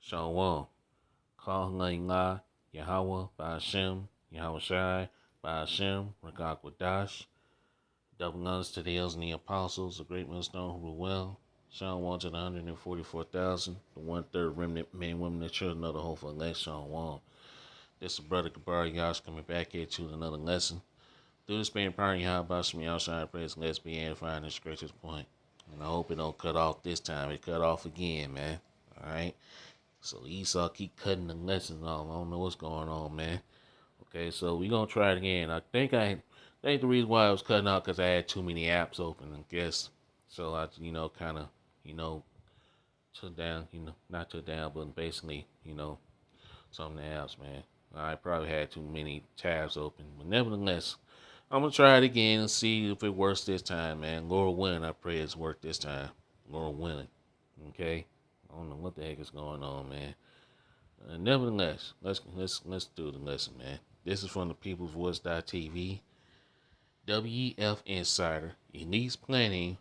Shalom. Call La Yahweh Ba'ashem, Yahweh Shai, Ba'ashem, Rakakwadash, double honors to the elders and the apostles, the great millstone who rule well. Shalom to the 144,000, the one-third remnant men, women, and children of the hopeful elect. Shalom. This is Brother Kabar Yash coming back here to another lesson. Through this being power, Yahweh Ba'ashem, Yahweh Shai, praise, let's be edifying and straight to the point. And I hope it don't cut off this time. It cut off again, man. Alright? So Esau keep cutting the lessons off. I don't know what's going on, man. Okay, so we gonna try it again. I think the reason why I was cutting out because I had too many apps open, I guess. So I, kind of, took down, not took down, but basically, some of the apps, man. I probably had too many tabs open, but nevertheless, I'm gonna try it again and see if it works this time, man. Lord willing, I pray it's worked this time. Lord willing, okay. I don't know what the heck is going on, man. Nevertheless, let's do the lesson, man. This is from the People's Voice.tv. WEF Insider, Elites planning,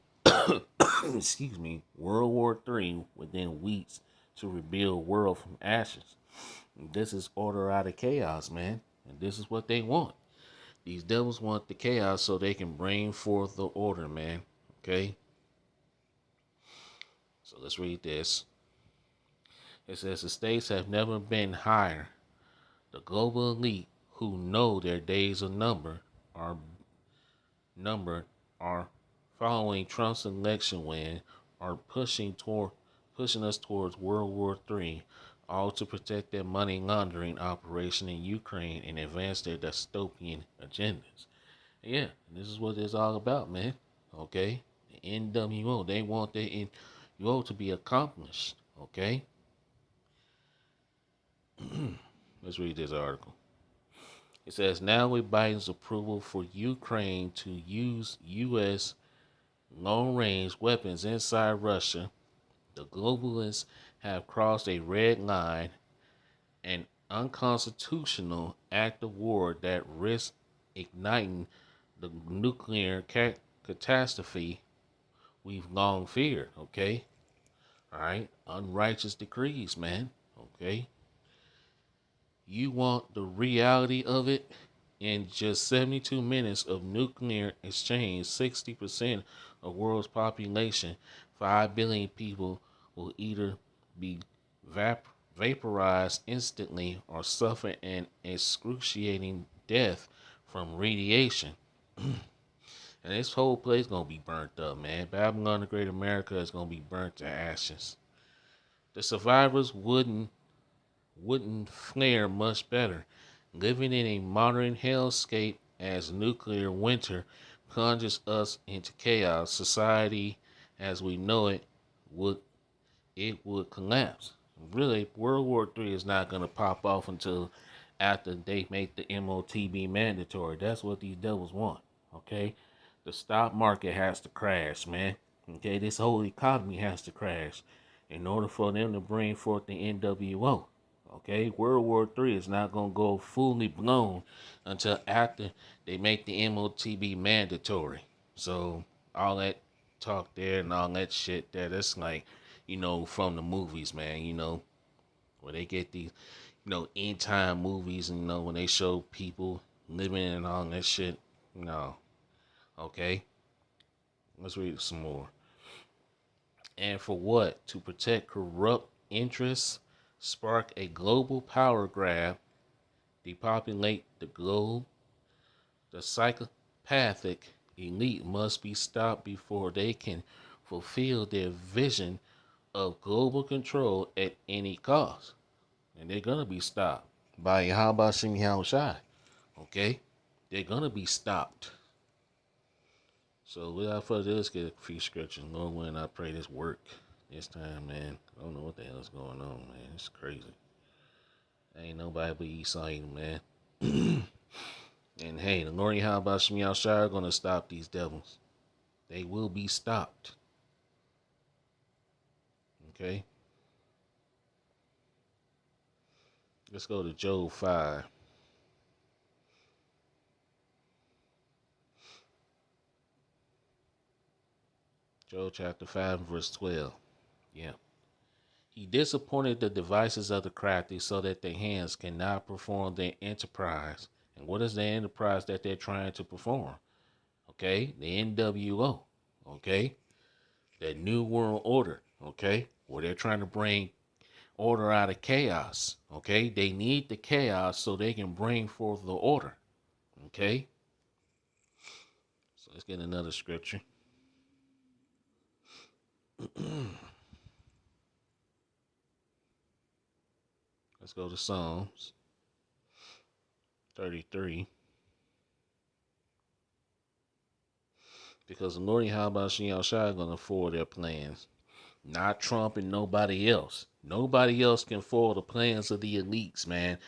excuse me, World War III within weeks to rebuild world from ashes. This is order out of chaos, man. And this is what they want. These devils want the chaos so they can bring forth the order, man. Okay? So let's read this. It says the stakes have never been higher. The global elite who know their days are are numbered are following Trump's election win are pushing us towards World War III, all to protect their money laundering operation in Ukraine and advance their dystopian agendas. Yeah, this is what it's all about, man. Okay? The NWO, they want the NWO to be accomplished. Okay? Let's read this article. It says, now with Biden's approval for Ukraine to use U.S. long-range weapons inside Russia, the globalists have crossed a red line, an unconstitutional act of war that risks igniting the nuclear catastrophe we've long feared, okay? All right? Unrighteous decrees, man, okay? You want the reality of it? In just 72 minutes of nuclear exchange, 60% of the world's population, 5 billion people, will either be vaporized instantly or suffer an excruciating death from radiation. And this whole place gonna be burnt up, man. Babylon the Great America is gonna be burnt to ashes. The survivors wouldn't fare much better, living in a modern hellscape as nuclear winter plunges us into chaos. Society as we know it would collapse. Really, World War III is not going to pop off until after they make the MOTB mandatory. That's what these devils want. Okay, the stock market has to crash, man. Okay, this whole economy has to crash in order for them to bring forth the NWO. Okay, World War III is not going to go fully blown until after they make the MOTB mandatory. So all that talk there and all that shit there, that's like, from the movies, man, where they get these, end time movies and, when they show people living and all that shit. No. Okay? Let's read some more. And for what? To protect corrupt interests, spark a global power grab, depopulate the globe. The psychopathic elite must be stopped before they can fulfill their vision of global control at any cost. And they're going to be stopped by Yahweh Shem Shai. Okay? They're going to be stopped. So without further ado, let's get a few scriptures. Lord willing, I pray this work this time, man. I don't know what the hell is going on, man. It's crazy. Ain't nobody but Esau, man. And hey, the Lord Yahweh Shem Shai are going to stop these devils. They will be stopped. Okay? Let's go to Job 5. Job chapter 5, verse 12. Yeah. He disappointed the devices of the crafty so that their hands cannot perform their enterprise. And what is the enterprise that they're trying to perform? Okay, the NWO. Okay, that New World Order. Okay, where they're trying to bring order out of chaos. Okay, they need the chaos so they can bring forth the order. Okay, so let's get another scripture. Let's go to Psalms 33. Because the Lord Yahweh Shai is going to forward their plans. Not Trump and nobody else. Nobody else can forward the plans of the elites, man,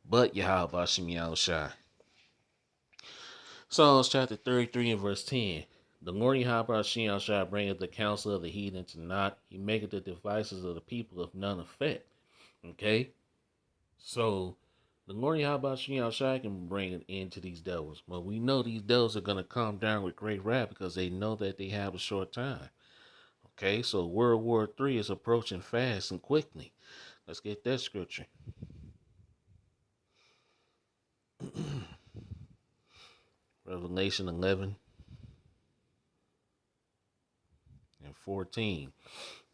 but Yahweh Shai. Psalms chapter 33 and verse 10. The Lord Yahweh Shai bringeth the counsel of the heathen to naught. He maketh the devices of the people of none effect. Okay? So, the Lord Yahweh Shai can bring an end to these devils. But we know these devils are going to come down with great wrath because they know that they have a short time. Okay, so World War III is approaching fast and quickly. Let's get that scripture. Revelation 11 and 14.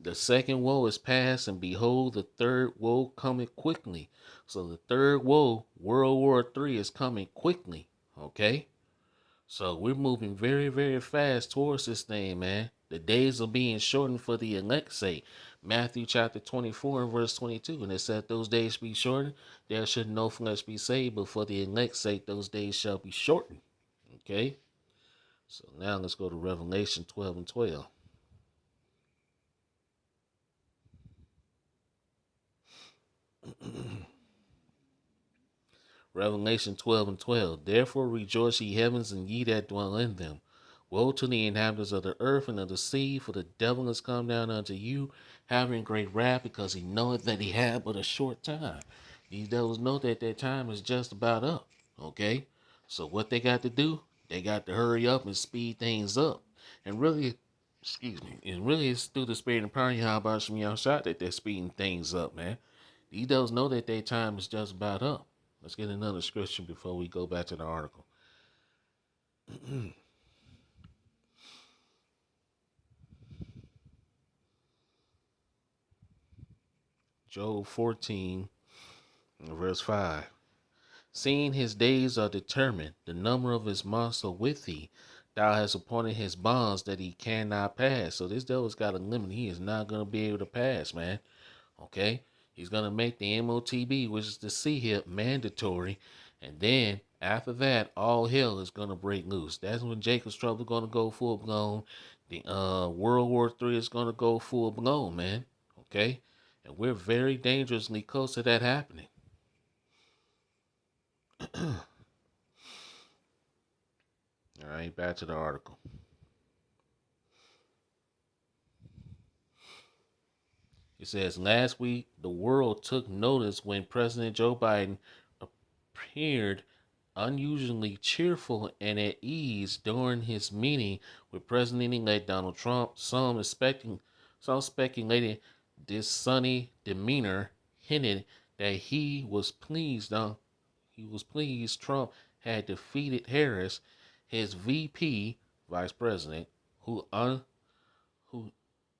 The second woe is past, and behold, the third woe cometh quickly. So the third woe, World War III, is coming quickly. Okay? So we're moving very, very fast towards this thing, man. The days are being shortened for the elect's sake. Matthew chapter 24 and verse 22. And it said, those days be shortened, there should no flesh be saved, but for the elect's sake, those days shall be shortened. Okay? So now let's go to Revelation 12 and 12. Revelation 12 and 12. Therefore rejoice, ye heavens, and ye that dwell in them. Woe to the inhabitants of the earth and of the sea, for the devil is come down unto you, having great wrath, because he knoweth that he had but a short time. These devils know that their time is just about up. Okay? So what they got to do? They got to hurry up and speed things up. And really, it's through the spirit and power of Yahweh Shai that they're speeding things up, man. These devils know that their time is just about up. Let's get another scripture before we go back to the article. Job 14, verse 5. Seeing his days are determined, the number of his months are with thee. Thou hast appointed his bonds that he cannot pass. So this devil's got a limit. He is not going to be able to pass, man. Okay? He's going to make the MOTB, which is the CHIP, mandatory. And then after that, all hell is going to break loose. That's when Jacob's Trouble is going to go full blown. The World War III is going to go full blown, man. Okay? And we're very dangerously close to that happening. All right, back to the article. It says, last week, the world took notice when President Joe Biden appeared unusually cheerful and at ease during his meeting with President-elect Donald Trump. Some speculated this sunny demeanor hinted that he was pleased Trump had defeated Harris, his VP, vice president, who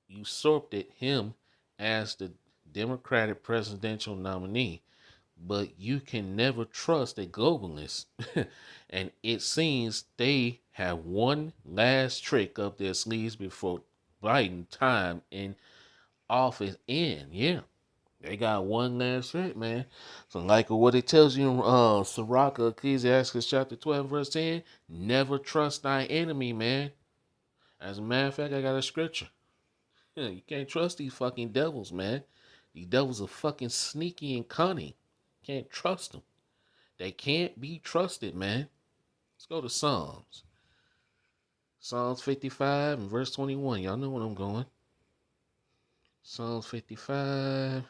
usurped him as the Democratic presidential nominee. But you can never trust a globalist. And it seems they have one last trick up their sleeves before Biden time in office end. Yeah. They got one last trick, man. So like what it tells you in Sirach, Ecclesiastes chapter 12, verse 10, never trust thy enemy, man. As a matter of fact, I got a scripture. Yeah, you can't trust these fucking devils, man. These devils are fucking sneaky and cunning. Can't trust them. They can't be trusted, man. Let's go to Psalms. Psalms 55 and verse 21. Y'all know where I'm going. Psalms 55.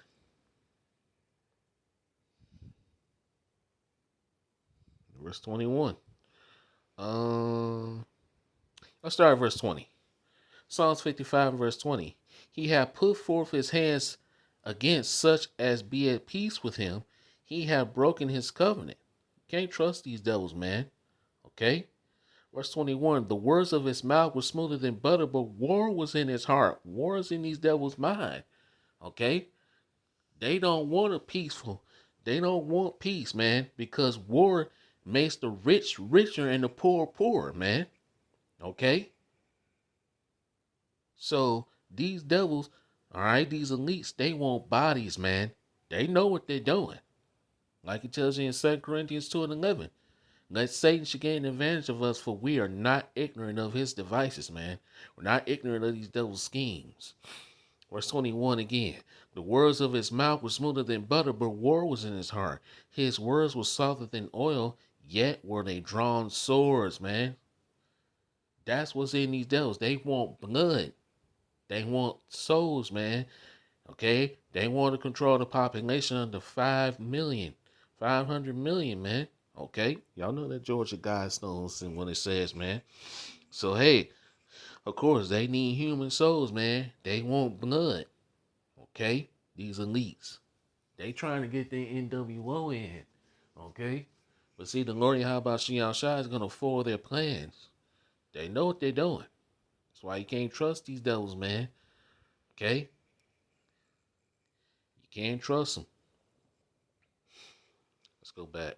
Verse 21. Let's start at verse 20. Psalms 55 and verse 20. He hath put forth his hands against such as be at peace with him, he have broken his covenant. Can't trust these devils, man. Okay? Verse 21, the words of his mouth were smoother than butter, but war was in his heart. War is in these devils' mind. Okay? They don't want a peaceful. They don't want peace, man, because war makes the rich richer and the poor poorer, man. Okay? So these devils, all right, these elites, they want bodies, man. They know what they're doing. Like it tells you in 2 Corinthians 2 and 11. Let Satan should gain advantage of us, for we are not ignorant of his devices, man. We're not ignorant of these devil's schemes. Verse 21 again. The words of his mouth were smoother than butter, but war was in his heart. His words were softer than oil, yet were they drawn swords, man. That's what's in these devils. They want blood. They want souls, man. Okay? They want to control the population under 5 million. 500 million, man. Okay? Y'all know that Georgia Guidestones and what it says, man. So, hey, of course, they need human souls, man. They want blood. Okay? These elites. They trying to get their NWO in. Okay? But see, the Lord Yahweh Shai is going to foil their plans. They know what they're doing. That's why you can't trust these devils, man. Okay? You can't trust them. Let's go back.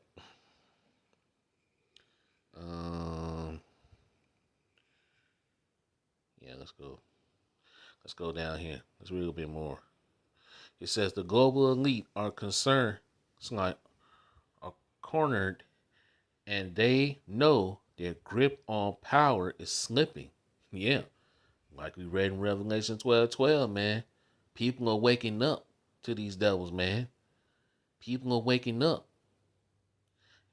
Yeah, let's go. Let's go down here. Let's read a little bit more. It says the global elite are concerned, it's like are cornered, and they know their grip on power is slipping. Yeah, like we read in Revelation 12:12, man. People are waking up to these devils, man. People are waking up.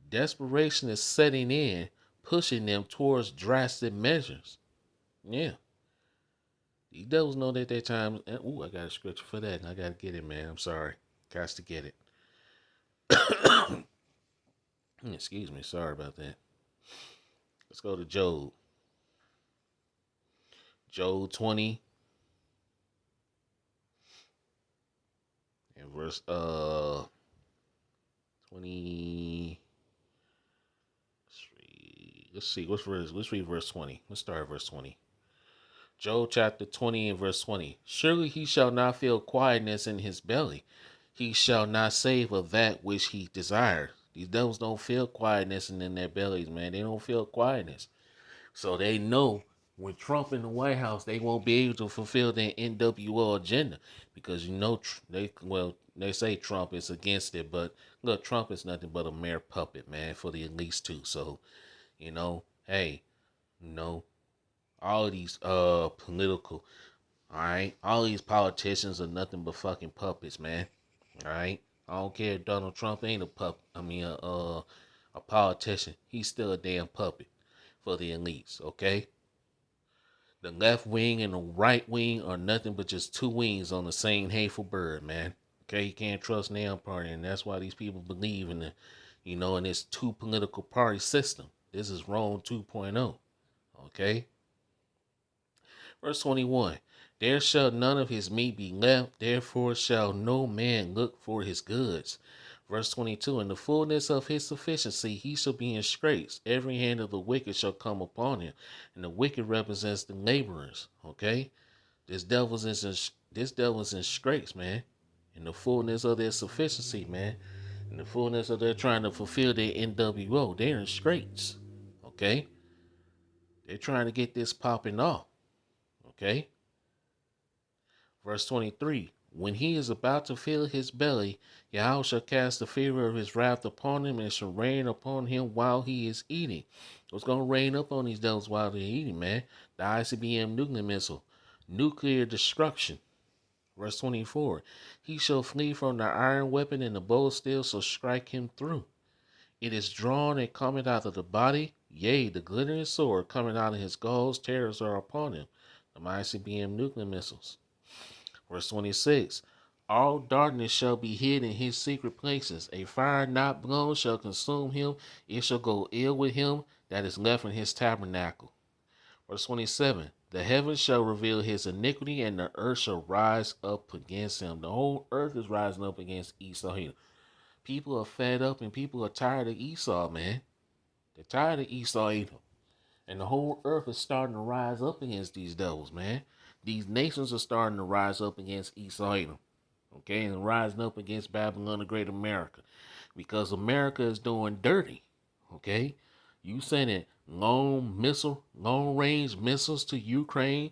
Desperation is setting in, pushing them towards drastic measures. Yeah. These devils know that their time. Ooh, I got a scripture for that. I got to get it, man. I'm sorry. Got to get it. Excuse me. Sorry about that. Let's go to Job. Job 20 and verse 20. Let's see. What's verse? Let's read verse 20. Let's start at verse 20. Job chapter 20 and verse 20. Surely he shall not feel quietness in his belly. He shall not save of that which he desires. These devils don't feel quietness in their bellies, man. They don't feel quietness. So they know when Trump in the White House, they won't be able to fulfill their NWO agenda because they say Trump is against it, but look, Trump is nothing but a mere puppet, man, for the elites too. So, hey, all of these political, all right, all these politicians are nothing but fucking puppets, man. All right, I don't care if Donald Trump ain't a puppet. A politician. He's still a damn puppet for the elites. Okay. The left wing and the right wing are nothing but just two wings on the same hateful bird, man. Okay, you can't trust damn party, and that's why these people believe in in this two political party system. This is Rome 2.0. Okay. Verse 21. There shall none of his meat be left, therefore shall no man look for his goods. Verse 22. In the fullness of his sufficiency he shall be in straits. Every hand of the wicked shall come upon him. And the wicked represents the laborers. Okay? This devil's in straits, man. In the fullness of their sufficiency, man. In the fullness of their trying to fulfill their NWO. They're in straits. Okay? They're trying to get this popping off. Okay? Verse 23. When he is about to fill his belly, Yahweh shall cast the fever of his wrath upon him and shall rain upon him while he is eating. What's going to rain up on these devils while they're eating, man? The ICBM nuclear missile. Nuclear destruction. Verse 24. He shall flee from the iron weapon and the bow of steel shall strike him through. It is drawn and cometh out of the body. Yea, the glittering sword coming out of his galls. Terrors are upon him. The ICBM nuclear missiles. Verse 26. All darkness shall be hid in his secret places. A fire not blown shall consume him. It shall go ill with him that is left in his tabernacle. Verse 27. The heavens shall reveal his iniquity, and the earth shall rise up against him. The whole earth is rising up against Esau. People are fed up and people are tired of Esau, man. They're tired of Esau Edom. And the whole earth is starting to rise up against these devils, man. These nations are starting to rise up against Esau Edom. Okay, and rising up against Babylon the Great America. Because America is doing dirty. Okay? You sending long range missiles to Ukraine,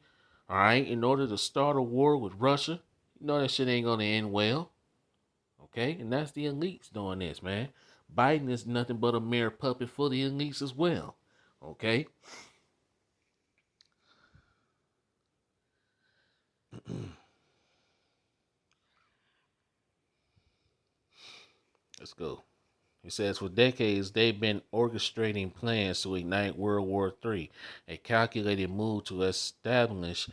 all right, in order to start a war with Russia. You know that shit ain't gonna end well. Okay? And that's the elites doing this, man. Biden is nothing but a mere puppet for the elites as well. Okay? Let's go. It says for decades they've been orchestrating plans to ignite World War III, a calculated move to establish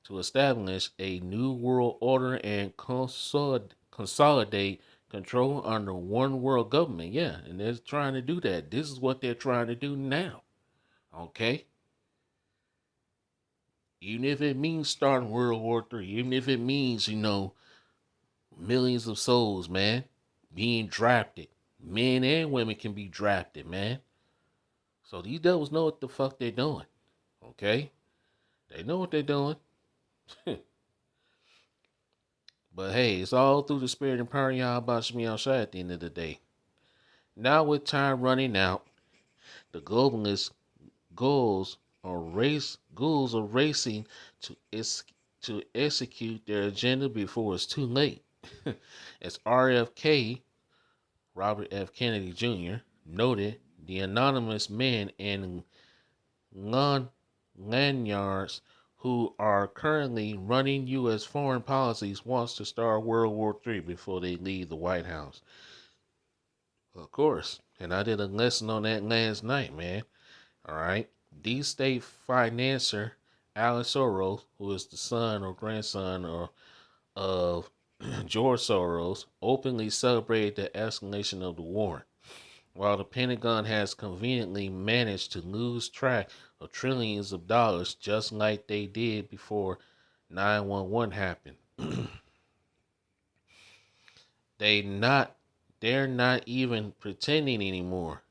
a new world order and consolidate control under one world government. Yeah, and they're trying to do that. This is what they're trying to do now. Okay? Even if it means starting World War III, even if it means, millions of souls, man, being drafted. Men and women can be drafted, man. So these devils know what the fuck they're doing. Okay? They know what they're doing. But hey, it's all through the spirit and power of Yahweh Shemi Shai at the end of the day. Now with time running out, the globalist goals are racing to execute their agenda before it's too late. As RFK, Robert F. Kennedy Jr., noted, the anonymous men and lanyards who are currently running U.S. foreign policies wants to start World War III before they leave the White House. Of course. And I did a lesson on that last night, man. All right. Deep state financier Alex Soros, who is the son or grandson of George Soros, openly celebrated the escalation of the war, while the Pentagon has conveniently managed to lose track of trillions of dollars just like they did before 9/11 happened. They're not even pretending anymore.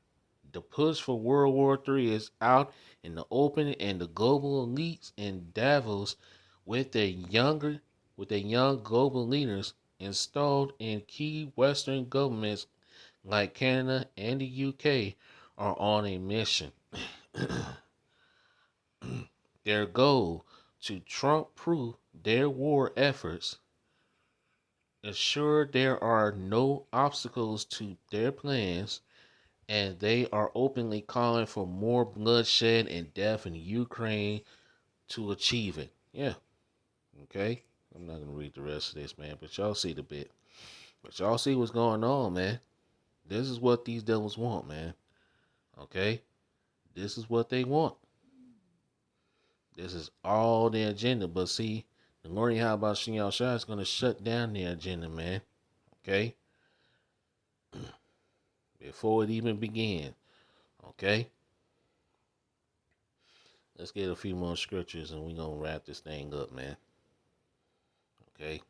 The push for World War III is out in the open, and the global elites in Davos with their young global leaders installed in key Western governments like Canada and the UK are on a mission. Their goal to Trump-proof their war efforts, ensure there are no obstacles to their plans, and they are openly calling for more bloodshed and death in Ukraine to achieve it. Yeah, okay? I'm not going to read the rest of this, man, but y'all see the bit. But y'all see what's going on, man. This is what these devils want, man. Okay? This is what they want. This is all their agenda. But see, the Lord Yahweh Shai is going to shut down their agenda, man. Okay? Before it even begins. Okay? Let's get a few more scriptures and we're going to wrap this thing up, man. Okay?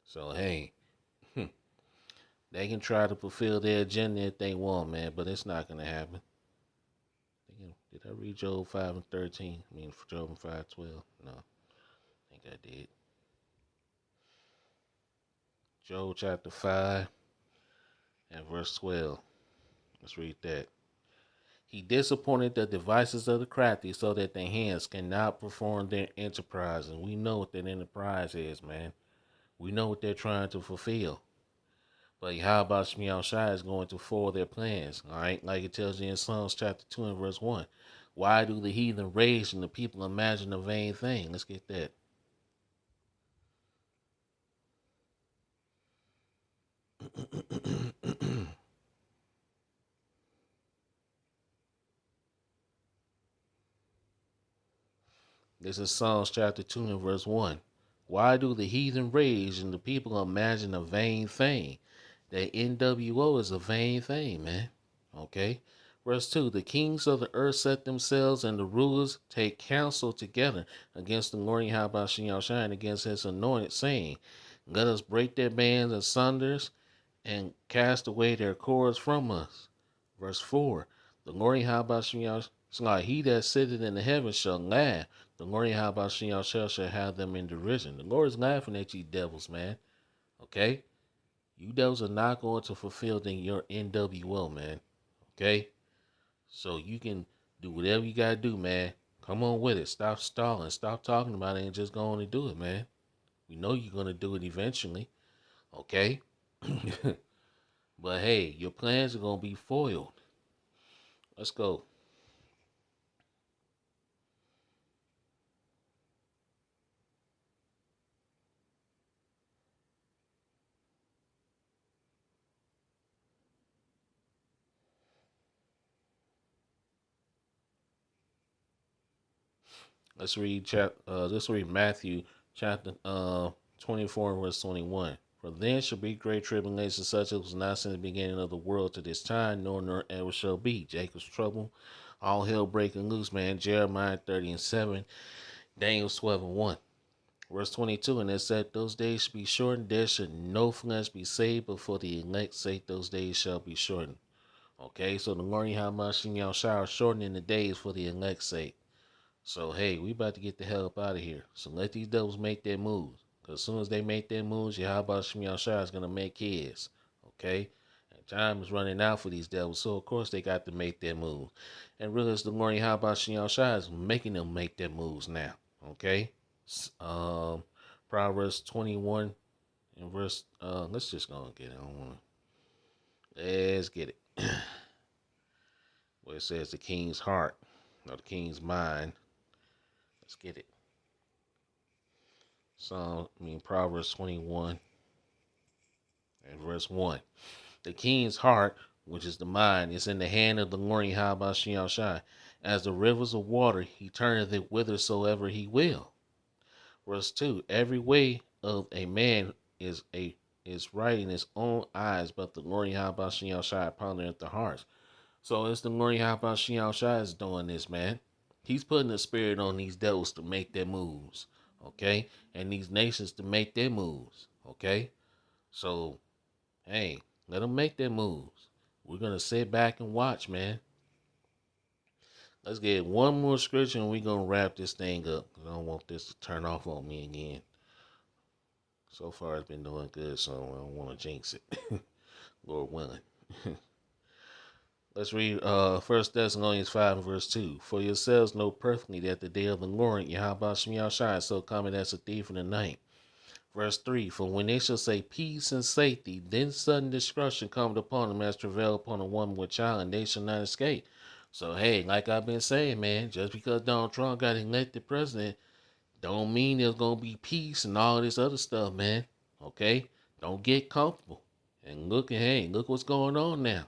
So, hey, they can try to fulfill their agenda if they want, man, but it's not going to happen. Did I read Job 5 and 13? I mean, Job 5:12? No, I think I did. Job chapter 5 and verse 12. Let's read that. He disappointed the devices of the crafty so that their hands cannot perform their enterprise. And we know what that enterprise is, man. We know what they're trying to fulfill. But how about Shemi Shai is going to foil their plans, all right? Like it tells you in Psalms chapter 2 and verse 1. Why do the heathen rage and the people imagine a vain thing? Let's get that. This is Psalms chapter 2 and verse 1. Why do the heathen rage and the people imagine a vain thing? The NWO is a vain thing, man. Okay? Verse 2, the kings of the earth set themselves, and the rulers take counsel together against the Lord Yahweh Shai and against his anointed, saying, let us break their bands asunder and cast away their cords from us. Verse 4, the Lord Yahweh Shai, he that sitteth in the heavens shall laugh. The Lord Yahweh shall have them in derision. The Lord is laughing at you devils, man. Okay? You devils are not going to fulfill your NWO, man. Okay? So you can do whatever you gotta do, man. Come on with it. Stop stalling. Stop talking about it and just go on and do it, man. We know you're gonna do it eventually. Okay? But hey, your plans are gonna be foiled. Let's go. Let's read Matthew chapter 24 verse 21. For then shall be great tribulation such as was not since the beginning of the world to this time, nor ever shall be. Jacob's trouble, all hell breaking loose, man. Jeremiah 30:7, Daniel 12:1. Verse 22, and it said, those days shall be shortened, there should no flesh be saved, but for the elect's sake those days shall be shortened. Okay, so the Lord Yahweh Shai shortening the days for the elect's sake. So, hey, we about to get the hell up out of here. So let these devils make their moves. Because as soon as they make their moves, Yahweh Shai is going to make his. Okay? And time is running out for these devils. So, of course, they got to make their moves. And really, it's the Lord Yahweh Shai is making them make their moves now. Okay? Proverbs 21 and verse, let's just go and get it. Let's get it. Where it says the king's heart, or the king's mind. Let's get it. Proverbs 21 and verse 1. The king's heart, which is the mind, is in the hand of the Lord Yahweh Shai. As the rivers of water, he turneth it whithersoever he will. Verse 2. Every way of a man is right in his own eyes, but the Lord Yahweh Shai pondereth the hearts. So it's the Lord Yahweh Shai is doing this, man. He's putting the spirit on these devils to make their moves, okay? And these nations to make their moves, okay? So, hey, let them make their moves. We're going to sit back and watch, man. Let's get one more scripture and we're going to wrap this thing up. I don't want this to turn off on me again. So far, it's been doing good, so I don't want to jinx it. Lord willing. Let's read 1 Thessalonians 5 and verse 2. For yourselves know perfectly that the day of the Lord, Yahweh Shai, is so coming as a thief in the night. Verse 3. For when they shall say peace and safety, then sudden destruction cometh upon them as travail upon a woman with child, and they shall not escape. So, hey, like I've been saying, man, just because Donald Trump got elected president, don't mean there's going to be peace and all this other stuff, man. Okay? Don't get comfortable. And look what's going on now.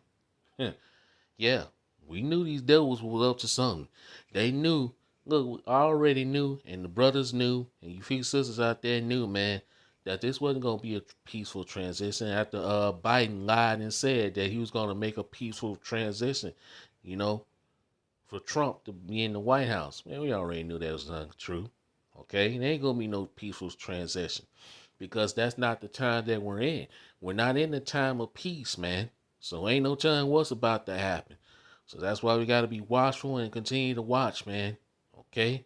Yeah, we knew these devils were up to something. They knew. Look, we already knew, and the brothers knew, and you few sisters out there knew, man, that this wasn't going to be a peaceful transition. After Biden lied and said that he was going to make a peaceful transition, you know, for Trump to be in the White House. Man, we already knew that was not true. Okay, there ain't going to be no peaceful transition because that's not the time that we're in. We're not in the time of peace, man. So ain't no telling what's about to happen. So that's why we got to be watchful and continue to watch, man. Okay?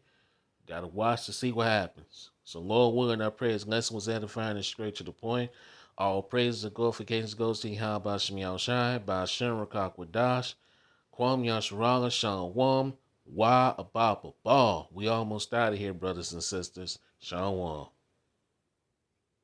Got to watch to see what happens. So Lord willing, I pray his lesson was edifying and straight to the point. All praises and glorifications goes to Yahweh Shem Shai, by Shem Rakak Wadash, Kwam Yasharala, Shalom, Wa Ababa Ball. We almost out of here, brothers and sisters. Shalom.